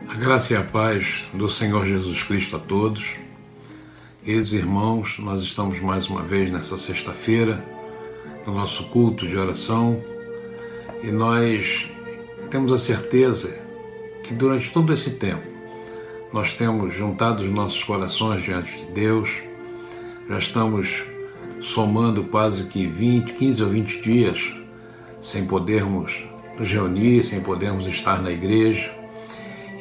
A graça e a paz do Senhor Jesus Cristo a todos. Queridos irmãos, nós estamos mais uma vez nessa sexta-feira, no nosso culto de oração, e nós temos a certeza que durante todo esse tempo nós temos juntado os nossos corações diante de Deus, já estamos somando quase que 15 ou 20 dias sem podermos nos reunir, sem podermos estar na igreja.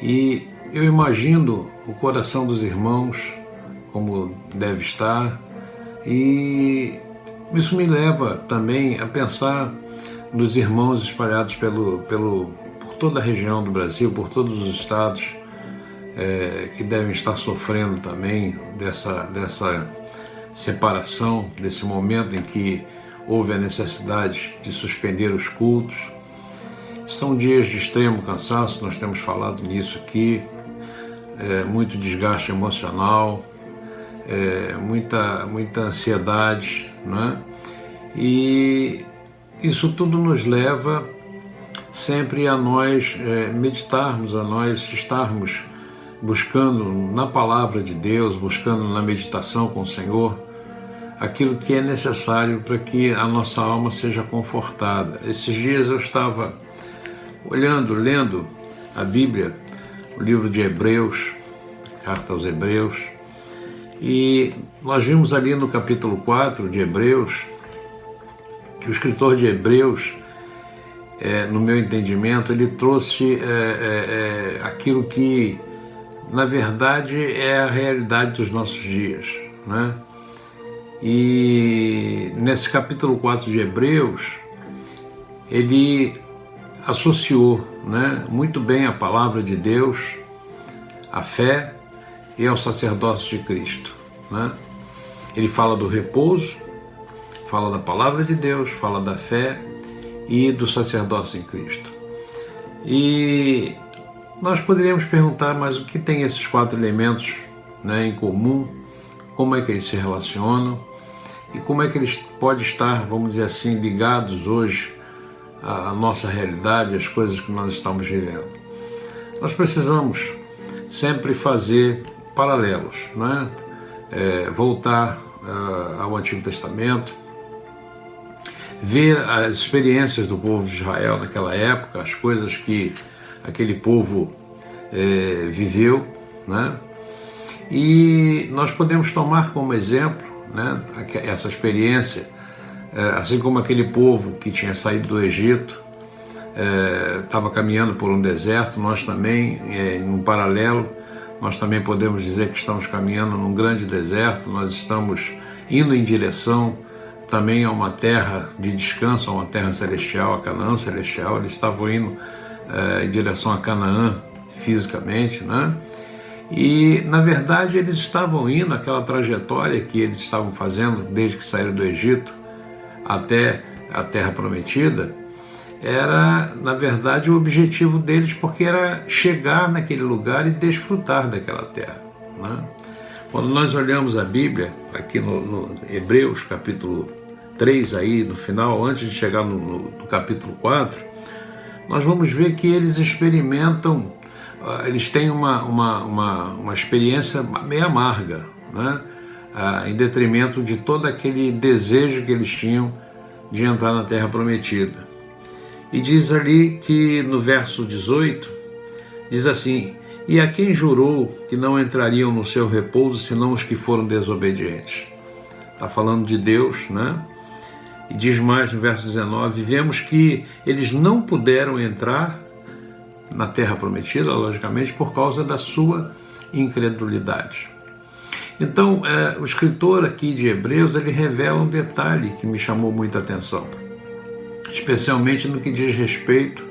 E eu imagino o coração dos irmãos como deve estar, e isso me leva também a pensar nos irmãos espalhados por toda a região do Brasil, por todos os estados, que devem estar sofrendo também dessa separação, desse momento em que houve a necessidade de suspender os cultos. São dias de extremo cansaço, nós temos falado nisso aqui, muito desgaste emocional, muita ansiedade, né? E isso tudo nos leva sempre a nós meditarmos, a nós estarmos buscando na palavra de Deus, buscando na meditação com o Senhor, aquilo que é necessário para que a nossa alma seja confortada. Esses dias eu estava lendo a Bíblia, o livro de Hebreus, carta aos Hebreus, e nós vimos ali no capítulo 4 de Hebreus, que o escritor de Hebreus, no meu entendimento, ele trouxe aquilo que, na verdade, é a realidade dos nossos dias, né? E nesse capítulo 4 de Hebreus, ele associou, né, muito bem a palavra de Deus, a fé e ao sacerdócio de Cristo, né? Ele fala do repouso, fala da palavra de Deus, fala da fé e do sacerdócio em Cristo. E nós poderíamos perguntar, mas o que tem esses 4 elementos, né, em comum? Como é que eles se relacionam? E como é que eles podem estar, vamos dizer assim, ligados hoje à nossa realidade, às coisas que nós estamos vivendo? Nós precisamos sempre fazer paralelos, né? Voltar ao Antigo Testamento, ver as experiências do povo de Israel naquela época, as coisas que aquele povo viveu, né? E nós podemos tomar como exemplo, né, essa experiência, assim como aquele povo que tinha saído do Egito, estava caminhando por um deserto. Nós também, em um paralelo, nós também podemos dizer que estamos caminhando num grande deserto. Nós estamos indo em direção também a uma terra de descanso, a uma terra celestial, a Canaã celestial. Eles estavam indo em direção a Canaã fisicamente, né? E, na verdade, eles estavam indo, aquela trajetória que eles estavam fazendo desde que saíram do Egito até a Terra Prometida, era, na verdade, o objetivo deles, porque era chegar naquele lugar e desfrutar daquela terra, né? Quando nós olhamos a Bíblia, aqui no Hebreus, capítulo 3, aí no final, antes de chegar no capítulo 4, nós vamos ver que eles experimentam, eles têm uma experiência meio amarga, né? Em detrimento de todo aquele desejo que eles tinham de entrar na Terra Prometida. E diz ali que no verso 18, diz assim: e a quem jurou que não entrariam no seu repouso senão os que foram desobedientes? Está falando de Deus, né? E diz mais no verso 19: vemos que eles não puderam entrar na Terra Prometida, logicamente, por causa da sua incredulidade. Então, o escritor aqui de Hebreus, ele revela um detalhe que me chamou muita atenção, especialmente no que diz respeito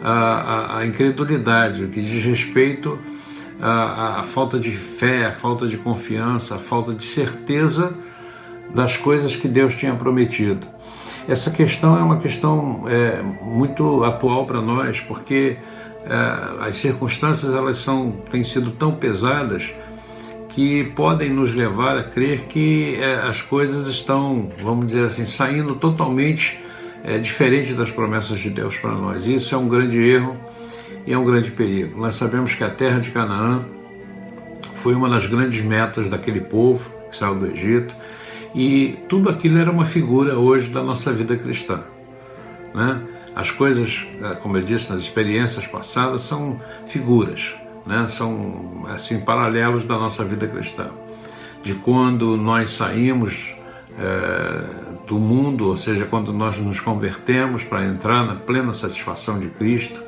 à incredulidade, no que diz respeito à falta de fé, à falta de confiança, à falta de certeza das coisas que Deus tinha prometido. Essa questão é uma questão muito atual para nós, porque as circunstâncias têm sido tão pesadas que podem nos levar a crer que as coisas estão, vamos dizer assim, saindo totalmente diferente das promessas de Deus para nós. Isso é um grande erro e é um grande perigo. Nós sabemos que a terra de Canaã foi uma das grandes metas daquele povo que saiu do Egito, e tudo aquilo era uma figura hoje da nossa vida cristã, né? As coisas, como eu disse, nas experiências passadas, são figuras, né? São assim paralelos da nossa vida cristã, de quando nós saímos do mundo, ou seja, quando nós nos convertemos para entrar na plena satisfação de Cristo,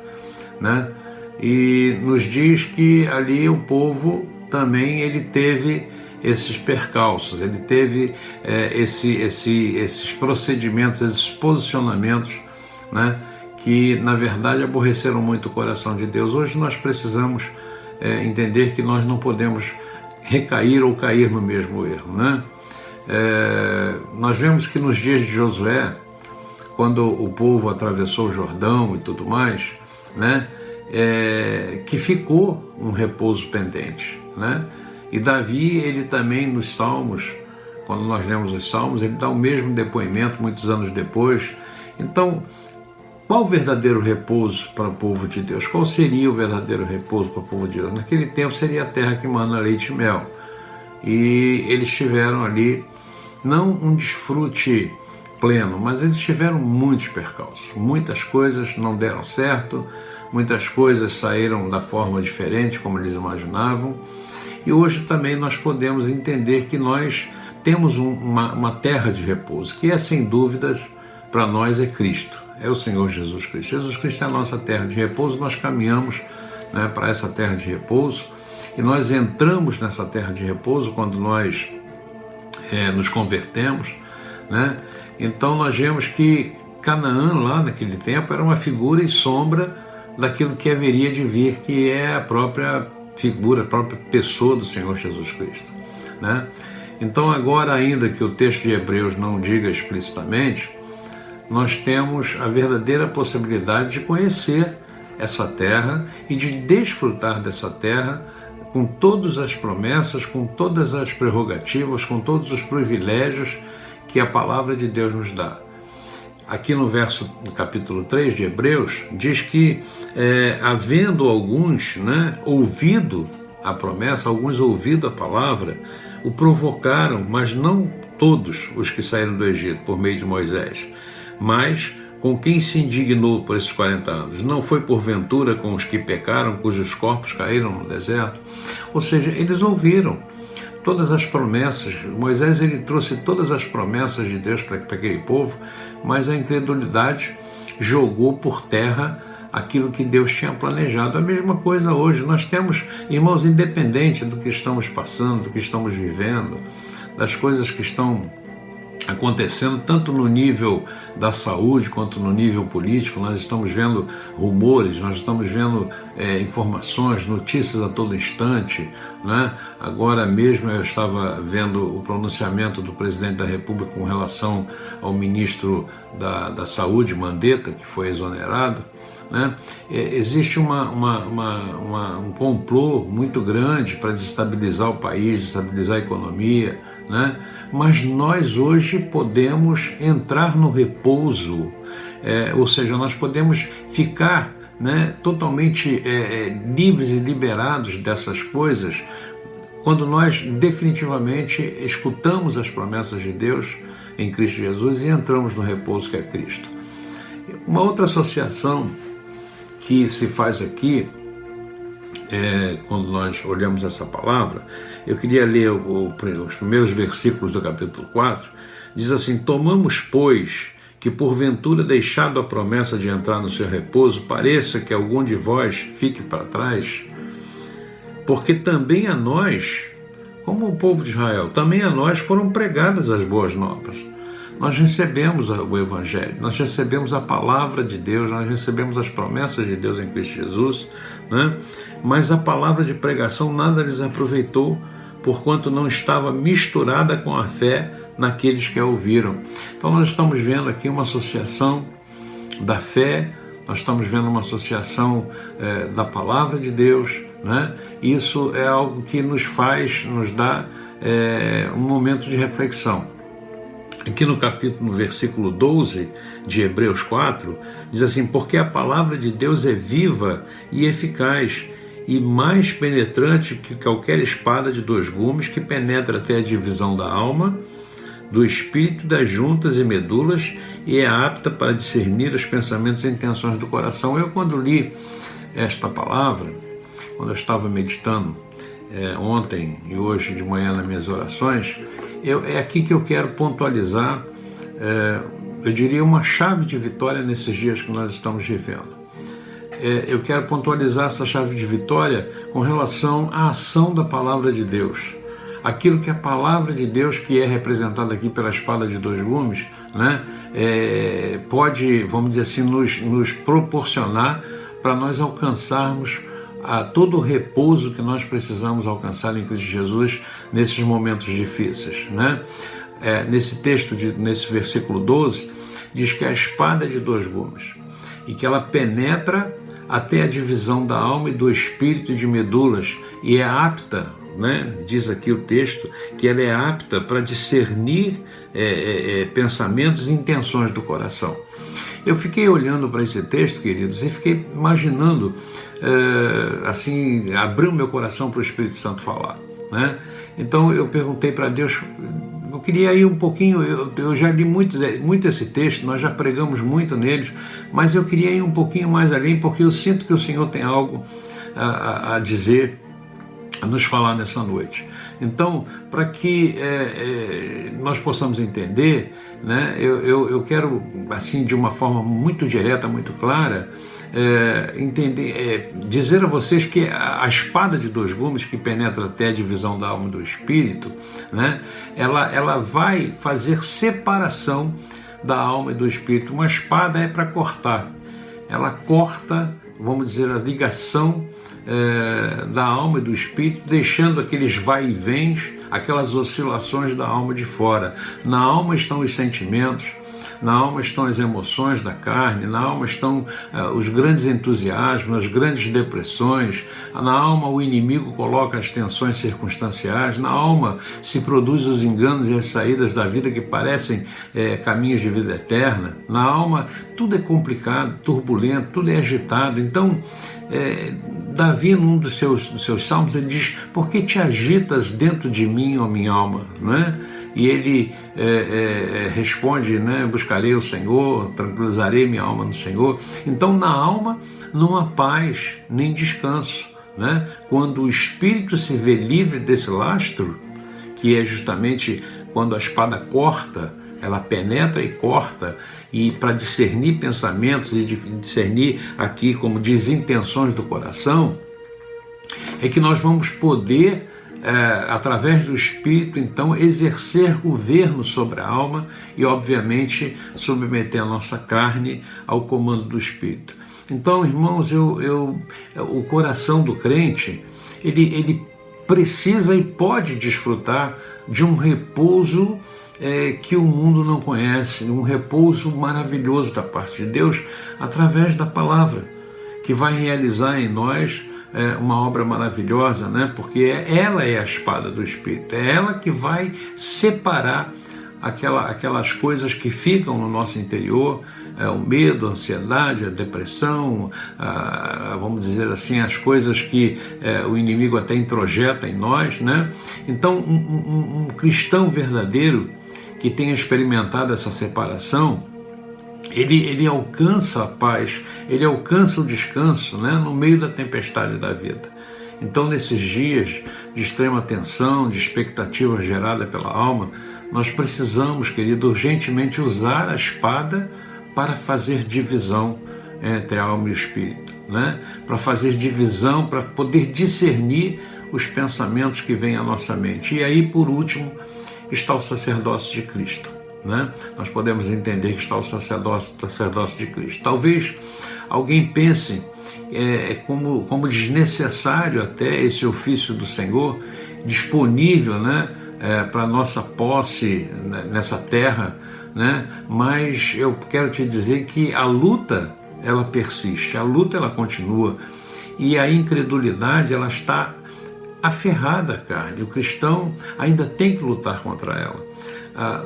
né? E nos diz que ali o povo também ele teve esses percalços, ele teve esses procedimentos, esses posicionamentos, né, que na verdade aborreceram muito o coração de Deus. Hoje nós precisamos entender que nós não podemos recair ou cair no mesmo erro, né? Nós vemos que nos dias de Josué, quando o povo atravessou o Jordão e tudo mais, né, que ficou um repouso pendente, né? E Davi, ele também nos Salmos, quando nós lemos os Salmos, ele dá o mesmo depoimento muitos anos depois. Então, qual o verdadeiro repouso para o povo de Deus? Qual seria o verdadeiro repouso para o povo de Deus? Naquele tempo seria a terra que mana leite e mel. E eles tiveram ali, não um desfrute pleno, mas eles tiveram muitos percalços. Muitas coisas não deram certo, muitas coisas saíram da forma diferente como eles imaginavam. E hoje também nós podemos entender que nós temos uma terra de repouso, que sem dúvidas para nós é Cristo, é o Senhor Jesus Cristo. Jesus Cristo é a nossa terra de repouso, nós caminhamos, né, para essa terra de repouso, e nós entramos nessa terra de repouso quando nós nos convertemos, né? Então nós vemos que Canaã lá naquele tempo era uma figura e sombra daquilo que haveria de vir, que é a própria figura, a própria pessoa do Senhor Jesus Cristo, né? Então agora, ainda que o texto de Hebreus não diga explicitamente, nós temos a verdadeira possibilidade de conhecer essa terra e de desfrutar dessa terra com todas as promessas, com todas as prerrogativas, com todos os privilégios que a palavra de Deus nos dá. Aqui no capítulo 3 de Hebreus, diz que havendo alguns, né, ouvido a promessa, alguns ouvido a palavra, o provocaram, mas não todos os que saíram do Egito por meio de Moisés, mas com quem se indignou por esses 40 anos. Não foi porventura com os que pecaram, cujos corpos caíram no deserto? Ou seja, eles ouviram todas as promessas. Moisés, ele trouxe todas as promessas de Deus para aquele povo, mas a incredulidade jogou por terra aquilo que Deus tinha planejado. A mesma coisa hoje. Nós temos, irmãos, independente do que estamos passando, do que estamos vivendo, das coisas que estão acontecendo tanto no nível da saúde quanto no nível político, nós estamos vendo rumores, nós estamos vendo informações, notícias a todo instante, né? Agora mesmo eu estava vendo o pronunciamento do presidente da República com relação ao ministro da Saúde, Mandetta, que foi exonerado, né? Existe um complô muito grande para desestabilizar o país, desestabilizar a economia, né? Mas nós hoje podemos entrar no repouso, ou seja, nós podemos ficar, né, totalmente livres e liberados dessas coisas quando nós definitivamente escutamos as promessas de Deus em Cristo Jesus e entramos no repouso que é Cristo. Uma outra associação que se faz aqui, quando nós olhamos essa palavra, eu queria ler os primeiros versículos do capítulo 4, diz assim: tomamos, pois, que porventura, deixado a promessa de entrar no seu repouso, pareça que algum de vós fique para trás, porque também a nós, como o povo de Israel, também a nós foram pregadas as boas novas. Nós recebemos o Evangelho, nós recebemos a palavra de Deus, nós recebemos as promessas de Deus em Cristo Jesus, né? Mas a palavra de pregação nada lhes aproveitou, porquanto não estava misturada com a fé naqueles que a ouviram. Então nós estamos vendo aqui uma associação da fé, nós estamos vendo uma associação da palavra de Deus, né? Isso é algo que nos dá um momento de reflexão. aqui no versículo 12 de Hebreus 4, diz assim: porque a palavra de Deus é viva e eficaz, e mais penetrante que qualquer espada de 2 gumes, que penetra até a divisão da alma, do espírito, das juntas e medulas, e é apta para discernir os pensamentos e intenções do coração. Eu, quando li esta palavra, quando eu estava meditando ontem e hoje de manhã nas minhas orações, é aqui que eu quero pontualizar, eu diria, uma chave de vitória nesses dias que nós estamos vivendo. Eu quero pontualizar essa chave de vitória com relação à ação da palavra de Deus. Aquilo que a palavra de Deus, que é representada aqui pela espada de 2 gumes, né, pode, vamos dizer assim, nos proporcionar para nós alcançarmos todo o repouso que nós precisamos alcançar em Cristo Jesus nesses momentos difíceis, né? Nesse texto, nesse versículo 12, diz que a espada é de 2 gumes e que ela penetra até a divisão da alma e do espírito e de medulas, e é apta, né? Diz aqui o texto, que ela é apta para discernir pensamentos e intenções do coração. Eu fiquei olhando para esse texto, queridos, e fiquei imaginando, assim, abrir o meu coração para o Espírito Santo falar, né? Então eu perguntei para Deus, eu queria ir um pouquinho, eu já li muito esse texto, nós já pregamos muito neles, mas eu queria ir um pouquinho mais além, porque eu sinto que o Senhor tem algo a dizer, a nos falar nessa noite. Então, para que nós possamos entender, né, eu quero, assim, de uma forma muito direta, muito clara, dizer a vocês que a espada de 2 gumes, que penetra até a divisão da alma e do espírito, né, ela vai fazer separação da alma e do espírito. Uma espada é para cortar, ela corta, vamos dizer, a ligação da alma e do espírito, deixando aqueles vai-e-vens, aquelas oscilações da alma de fora. Na alma estão os sentimentos, na alma estão as emoções da carne, na alma estão os grandes entusiasmos, as grandes depressões, na alma o inimigo coloca as tensões circunstanciais, na alma se produzem os enganos e as saídas da vida que parecem caminhos de vida eterna, na alma tudo é complicado, turbulento, tudo é agitado. Então, Davi, num dos seus salmos, ele diz: por que te agitas dentro de mim, ó minha alma? Não é? E ele responde, né, buscarei o Senhor, tranquilizarei minha alma no Senhor. Então, na alma não há paz nem descanso, né? Quando o espírito se vê livre desse lastro, que é justamente quando a espada corta, ela penetra e corta, e para discernir pensamentos e discernir aqui, como diz, intenções do coração, é que nós vamos poder, através do Espírito, então, exercer governo sobre a alma e, obviamente, submeter a nossa carne ao comando do Espírito. Então, irmãos, o coração do crente, ele precisa e pode desfrutar de um repouso que o mundo não conhece, um repouso maravilhoso da parte de Deus, através da palavra, que vai realizar em nós uma obra maravilhosa, né? Porque ela é a espada do Espírito, é ela que vai separar aquelas coisas que ficam no nosso interior, o medo, a ansiedade, a depressão, vamos dizer assim, as coisas que o inimigo até introjeta em nós, né? Então, um cristão verdadeiro que tenha experimentado essa separação, ele alcança a paz, ele alcança o descanso, né, no meio da tempestade da vida. Então, nesses dias de extrema tensão, de expectativa gerada pela alma, nós precisamos, querido, urgentemente usar a espada para fazer divisão entre a alma e o espírito, né? Para fazer divisão, para poder discernir os pensamentos que vêm à nossa mente. E aí, por último, está o sacerdócio de Cristo, né? Nós podemos entender que está o sacerdócio de Cristo. Talvez alguém pense como desnecessário até esse ofício do Senhor, disponível, né, para nossa posse nessa terra, né? Mas eu quero te dizer que a luta, ela persiste, a luta ela continua, e a incredulidade ela está aferrada à carne. O cristão ainda tem que lutar contra ela.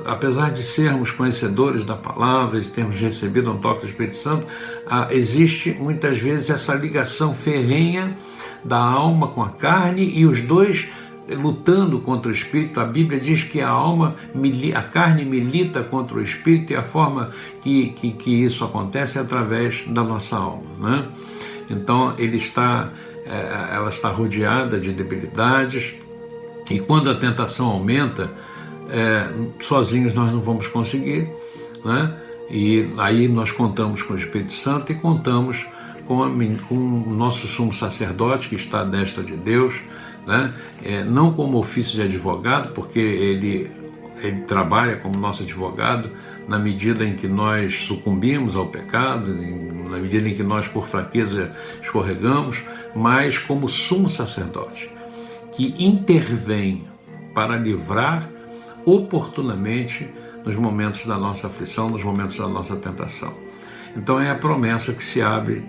Apesar de sermos conhecedores da palavra, de termos recebido um toque do Espírito Santo, existe muitas vezes essa ligação ferrenha da alma com a carne e os dois lutando contra o espírito. A Bíblia diz que a carne milita contra o espírito, e a forma que isso acontece é através da nossa alma, né? Então ela está rodeada de debilidades, e quando a tentação aumenta, sozinhos nós não vamos conseguir, né? E aí nós contamos com o Espírito Santo e contamos com o nosso sumo sacerdote, que está à destra de Deus, né? Não como ofício de advogado, porque ele trabalha como nosso advogado na medida em que nós sucumbimos ao pecado, na medida em que nós por fraqueza escorregamos, mas como sumo sacerdote, que intervém para livrar oportunamente nos momentos da nossa aflição, nos momentos da nossa tentação. Então é a promessa que se abre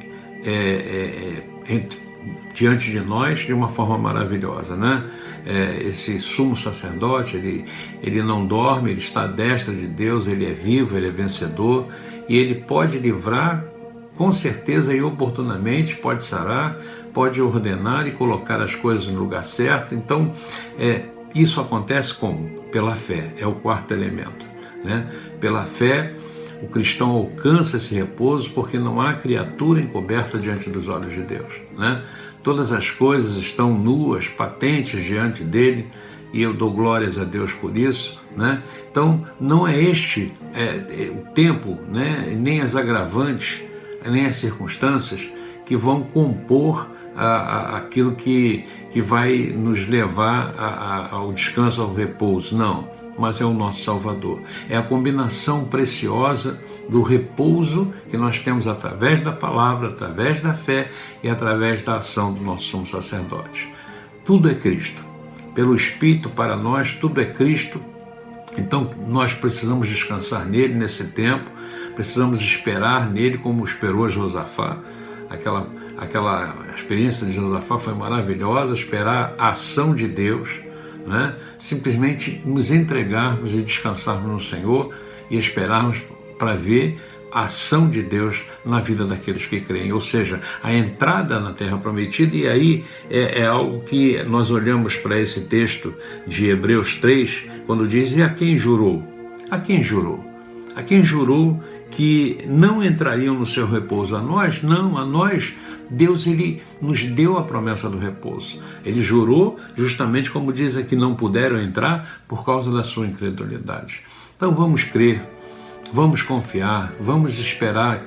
diante de nós de uma forma maravilhosa, né? Esse sumo sacerdote, ele não dorme, ele está à destra de Deus, ele é vivo, ele é vencedor, e ele pode livrar com certeza e oportunamente, pode sarar, pode ordenar e colocar as coisas no lugar certo. Então isso acontece como? Pela fé, é o quarto elemento, né? Pela fé, o cristão alcança esse repouso, porque não há criatura encoberta diante dos olhos de Deus, né? Todas as coisas estão nuas, patentes diante dele, e eu dou glórias a Deus por isso, né? Então não é este o tempo, né? Nem as agravantes, nem as circunstâncias que vão compor aquilo que vai nos levar ao descanso, ao repouso. Não, mas é o nosso Salvador. É a combinação preciosa do repouso que nós temos através da palavra, através da fé e através da ação do nosso sumo sacerdote. Tudo é Cristo. Pelo Espírito, para nós, tudo é Cristo. Então nós precisamos descansar nele nesse tempo, precisamos esperar nele como esperou Josafá. Aquela experiência de Josafá foi maravilhosa, esperar a ação de Deus, né? Simplesmente nos entregarmos e descansarmos no Senhor e esperarmos para ver a ação de Deus na vida daqueles que creem, ou seja, a entrada na terra prometida. E aí é algo que nós olhamos para esse texto de Hebreus 3, quando diz: e a quem jurou? A quem jurou? A quem jurou que não entrariam no seu repouso? A nós? Não, a nós Deus ele nos deu a promessa do repouso. Ele jurou justamente, como diz aqui, não puderam entrar por causa da sua incredulidade. Então vamos crer, vamos confiar, vamos esperar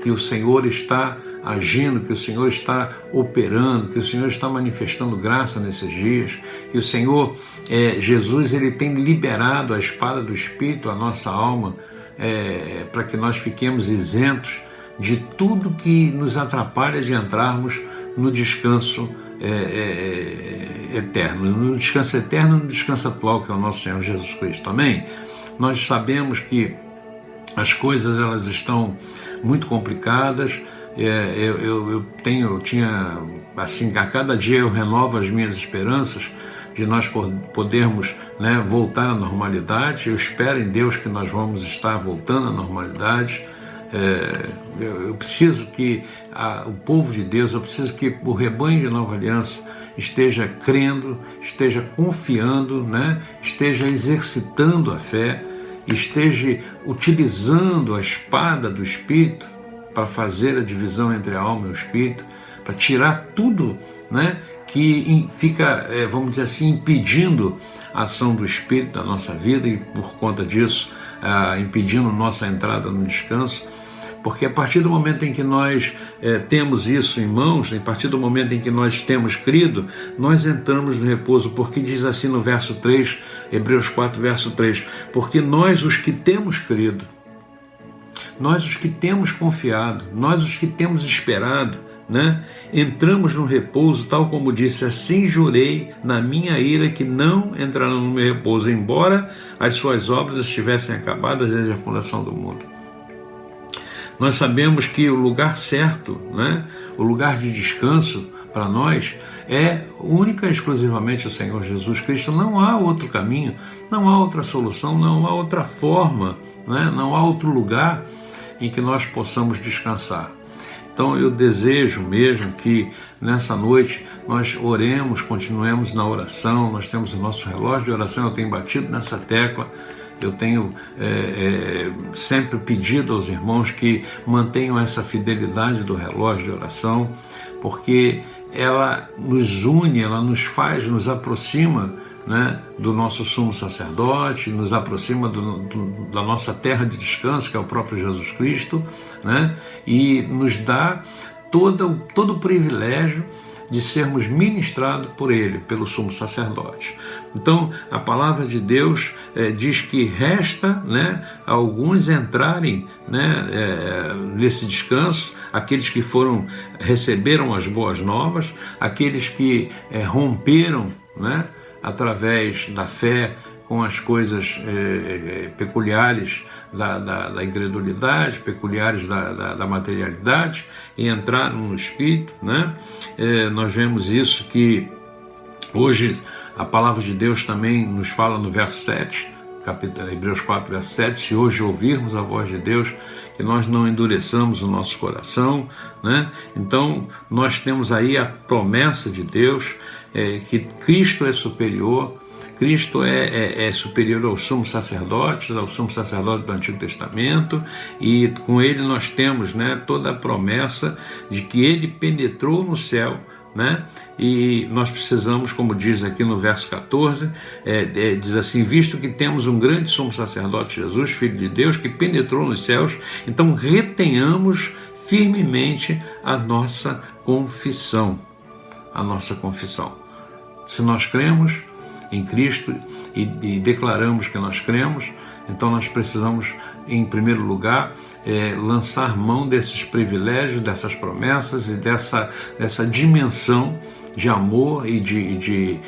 que o Senhor está agindo, que o Senhor está operando, que o Senhor está manifestando graça nesses dias, que o Senhor, Jesus, ele tem liberado a espada do Espírito, a nossa alma, para que nós fiquemos isentos de tudo que nos atrapalha de entrarmos no descanso eterno, no descanso atual, que é o nosso Senhor Jesus Cristo. Amém? Nós sabemos que as coisas elas estão muito complicadas. Eu tinha, assim, a cada dia eu renovo as minhas esperanças de nós podermos, né, voltar à normalidade. Eu espero em Deus que nós vamos estar voltando à normalidade. Eu preciso que o povo de Deus, eu preciso que o rebanho de Nova Aliança esteja crendo, esteja confiando, né, esteja exercitando a fé, esteja utilizando a espada do Espírito para fazer a divisão entre a alma e o Espírito, para tirar tudo, né, que fica, vamos dizer assim, impedindo a ação do Espírito na nossa vida e, por conta disso, impedindo nossa entrada no descanso. Porque a partir do momento em que nós temos isso em mãos, a partir do momento em que nós temos crido, nós entramos no repouso, porque diz assim no verso 3, Hebreus 4, verso 3, porque nós os que temos crido, nós os que temos confiado, nós os que temos esperado, né, entramos no repouso, tal como disse: assim jurei na minha ira que não entrarão no meu repouso, embora as suas obras estivessem acabadas desde a fundação do mundo. Nós sabemos que o lugar certo, né, o lugar de descanso para nós é única e exclusivamente o Senhor Jesus Cristo. Não há outro caminho, não há outra solução, não há outra forma, né? Não há outro lugar em que nós possamos descansar. Então eu desejo mesmo que nessa noite nós oremos, continuemos na oração. Nós temos o nosso relógio de oração, eu tenho batido nessa tecla, eu tenho sempre pedido aos irmãos que mantenham essa fidelidade do relógio de oração, porque ela nos une, ela nos faz, nos aproxima, né, do nosso sumo sacerdote, nos aproxima da nossa terra de descanso, que é o próprio Jesus Cristo, né, e nos dá todo o privilégio de sermos ministrados por Ele, pelo sumo sacerdote. Então, a palavra de Deus diz que resta, né, alguns entrarem, né, nesse descanso, aqueles que receberam as boas novas, aqueles que romperam, né, através da fé com as coisas peculiares da incredulidade, peculiares da materialidade, e entraram no Espírito, né? Nós vemos isso que hoje a palavra de Deus também nos fala no verso 7, Hebreus 4, verso 7, se hoje ouvirmos a voz de Deus, que nós não endureçamos o nosso coração, né? Então nós temos aí a promessa de Deus, que Cristo é superior, Cristo é superior aos sumos sacerdotes, ao sumo sacerdote do Antigo Testamento, e com ele nós temos, né, toda a promessa de que ele penetrou no céu, né? E nós precisamos, como diz aqui no verso 14, diz assim: visto que temos um grande sumo sacerdote, Jesus, Filho de Deus, que penetrou nos céus, então retenhamos firmemente a nossa confissão. A nossa confissão. Se nós cremos em Cristo e declaramos que nós cremos, então nós precisamos, em primeiro lugar, lançar mão desses privilégios, dessas promessas e dessa dimensão de amor e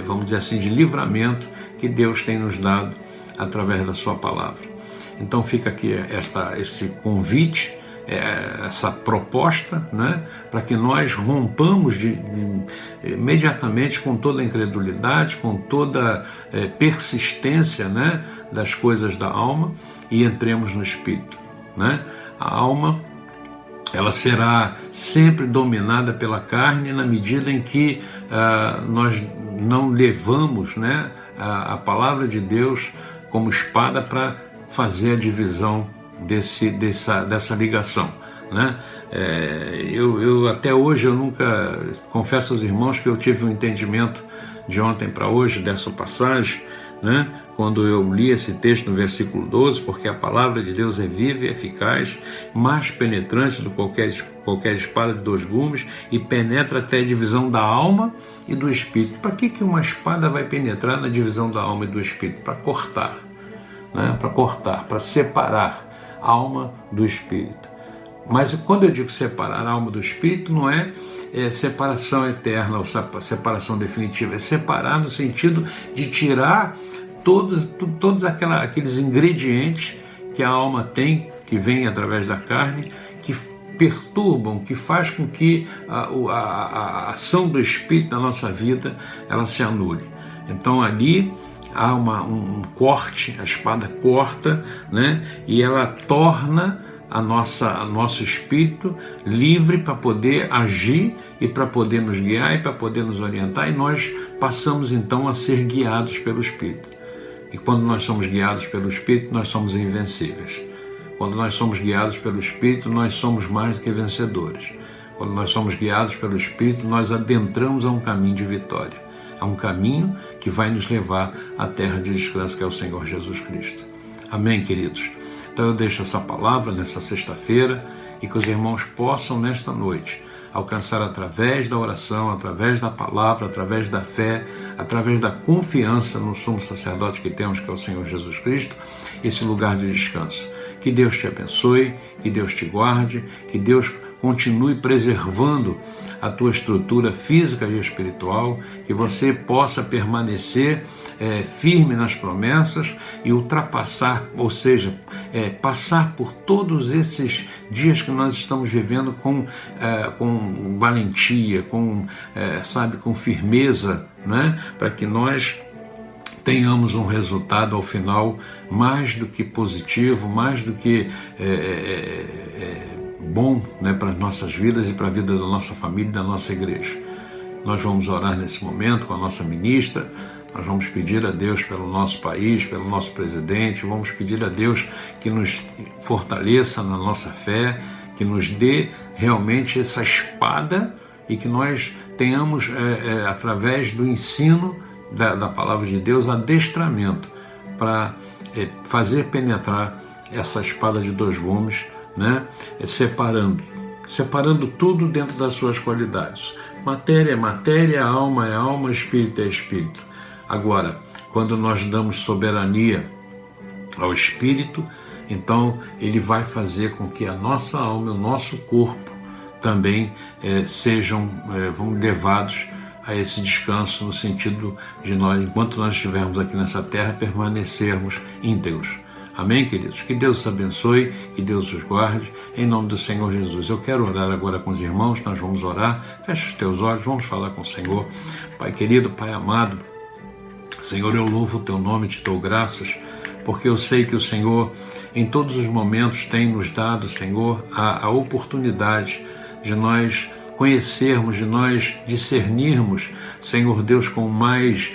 vamos dizer assim, de livramento que Deus tem nos dado através da sua palavra. Então fica aqui esse convite, essa proposta, né, para que nós rompamos imediatamente com toda a incredulidade, com toda persistência, né, das coisas da alma, e entremos no Espírito, né? A alma, ela será sempre dominada pela carne na medida em que nós não levamos, né, a palavra de Deus como espada para fazer a divisão dessa ligação, né? Eu até hoje eu nunca, confesso aos irmãos que eu tive um entendimento de ontem para hoje dessa passagem, né? Quando eu li esse texto no versículo 12, porque a palavra de Deus é viva e eficaz, mais penetrante do que qualquer espada de 2 gumes, e penetra até a divisão da alma e do espírito. Para que uma espada vai penetrar na divisão da alma e do espírito? Para cortar, né? Para cortar, para separar a alma do espírito. Mas quando eu digo separar a alma do espírito, não é separação eterna ou separação definitiva, é separar no sentido de tirar todos aqueles ingredientes que a alma tem, que vêm através da carne, que perturbam, que faz com que a ação do Espírito na nossa vida ela se anule. Então ali há um corte, a espada corta, né? E ela torna nosso espírito livre para poder agir e para poder nos guiar e para poder nos orientar, e nós passamos então a ser guiados pelo Espírito. E quando nós somos guiados pelo Espírito, nós somos invencíveis. Quando nós somos guiados pelo Espírito, nós somos mais do que vencedores. Quando nós somos guiados pelo Espírito, nós adentramos a um caminho de vitória, a um caminho que vai nos levar à terra de descanso, que é o Senhor Jesus Cristo. Amém, queridos? Então eu deixo essa palavra nessa sexta-feira, e que os irmãos possam nesta noite alcançar através da oração, através da palavra, através da fé, através da confiança no sumo sacerdote que temos, que é o Senhor Jesus Cristo, esse lugar de descanso. Que Deus te abençoe, que Deus te guarde, que Deus continue preservando a tua estrutura física e espiritual, que você possa permanecer firme nas promessas e ultrapassar, ou seja, passar por todos esses dias que nós estamos vivendo com valentia, com firmeza, né? Para que nós tenhamos um resultado ao final mais do que positivo, mais do que bom, né, para as nossas vidas e para a vida da nossa família e da nossa igreja. Nós vamos orar nesse momento com a nossa ministra, nós vamos pedir a Deus pelo nosso país, pelo nosso presidente, vamos pedir a Deus que nos fortaleça na nossa fé, que nos dê realmente essa espada e que nós tenhamos, através do ensino da palavra de Deus, adestramento para fazer penetrar essa espada de dois gumes, né? Separando tudo dentro das suas qualidades. Matéria é matéria, alma é alma, espírito é espírito. Agora, quando nós damos soberania ao espírito, então ele vai fazer com que a nossa alma e o nosso corpo também sejam levados a esse descanso, no sentido de nós, enquanto nós estivermos aqui nessa terra, permanecermos íntegros. Amém, queridos? Que Deus os abençoe, que Deus os guarde, em nome do Senhor Jesus. Eu quero orar agora com os irmãos, nós vamos orar. Fecha os teus olhos, vamos falar com o Senhor. Pai querido, Pai amado, Senhor, eu louvo o teu nome, te dou graças, porque eu sei que o Senhor, em todos os momentos, tem nos dado, Senhor, a oportunidade de nós conhecermos, de nós discernirmos, Senhor Deus, com mais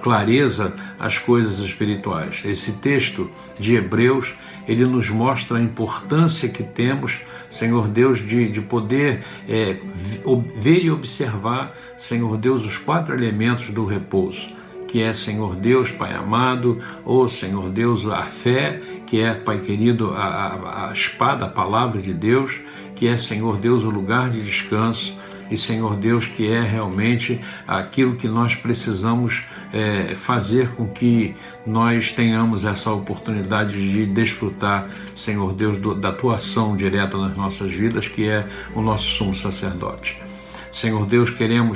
clareza as coisas espirituais. Esse texto de Hebreus, ele nos mostra a importância que temos, Senhor Deus, de poder ver e observar, Senhor Deus, os 4 elementos do repouso, que é, Senhor Deus, Pai amado, ou Senhor Deus, a fé, que é, Pai querido, a espada, a palavra de Deus, que é, Senhor Deus, o lugar de descanso, e, Senhor Deus, que é realmente aquilo que nós precisamos fazer com que nós tenhamos essa oportunidade de desfrutar, Senhor Deus, da tua ação direta nas nossas vidas, que é o nosso sumo sacerdote. Senhor Deus,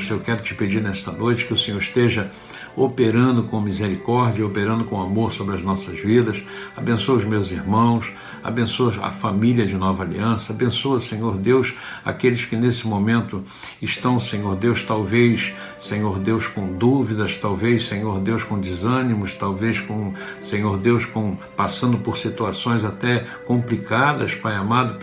eu quero te pedir nesta noite que o Senhor esteja operando com misericórdia, operando com amor sobre as nossas vidas. Abençoa os meus irmãos, abençoa a família de Nova Aliança, abençoa, Senhor Deus, aqueles que nesse momento estão, Senhor Deus, talvez, Senhor Deus, com dúvidas, talvez, Senhor Deus, com desânimos, talvez Senhor Deus, passando por situações até complicadas, Pai amado,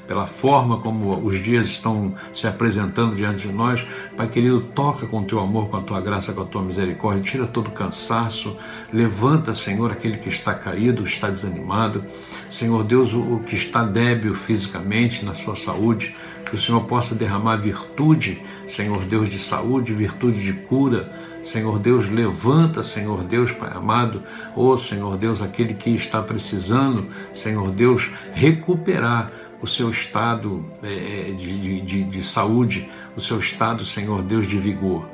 pela forma como os dias estão se apresentando diante de nós. Pai querido, toca com o teu amor, com a tua graça, com a tua misericórdia, tira todo o cansaço, levanta, Senhor, aquele que está caído, está desanimado, Senhor Deus, o que está débil fisicamente, na sua saúde, que o Senhor possa derramar virtude, Senhor Deus, de saúde, virtude de cura. Senhor Deus, levanta, Senhor Deus, Pai amado, Senhor Deus, aquele que está precisando, Senhor Deus, recuperar o seu estado de saúde, o seu estado, Senhor Deus, de vigor.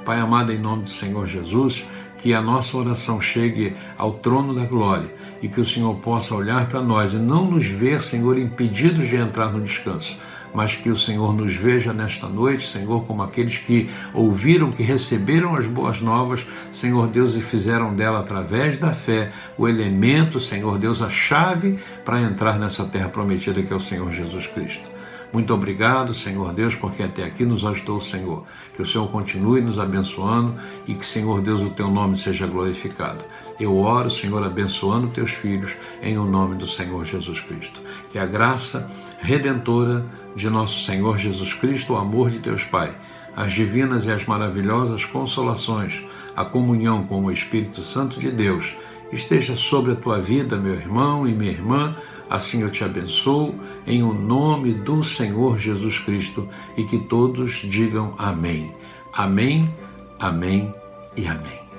Pai amado, em nome do Senhor Jesus, que a nossa oração chegue ao trono da glória e que o Senhor possa olhar para nós e não nos ver, Senhor, impedidos de entrar no descanso, mas que o Senhor nos veja nesta noite, Senhor, como aqueles que ouviram, que receberam as boas novas, Senhor Deus, e fizeram dela, através da fé, o elemento, Senhor Deus, a chave para entrar nessa terra prometida que é o Senhor Jesus Cristo. Muito obrigado, Senhor Deus, porque até aqui nos ajudou o Senhor. Que o Senhor continue nos abençoando e que, Senhor Deus, o teu nome seja glorificado. Eu oro, Senhor, abençoando teus filhos em o nome do Senhor Jesus Cristo. Que a graça redentora de nosso Senhor Jesus Cristo, o amor de Deus Pai, as divinas e as maravilhosas consolações, a comunhão com o Espírito Santo de Deus, esteja sobre a tua vida, meu irmão e minha irmã. Assim eu te abençoo, em o nome do Senhor Jesus Cristo, e que todos digam amém. Amém, amém e amém.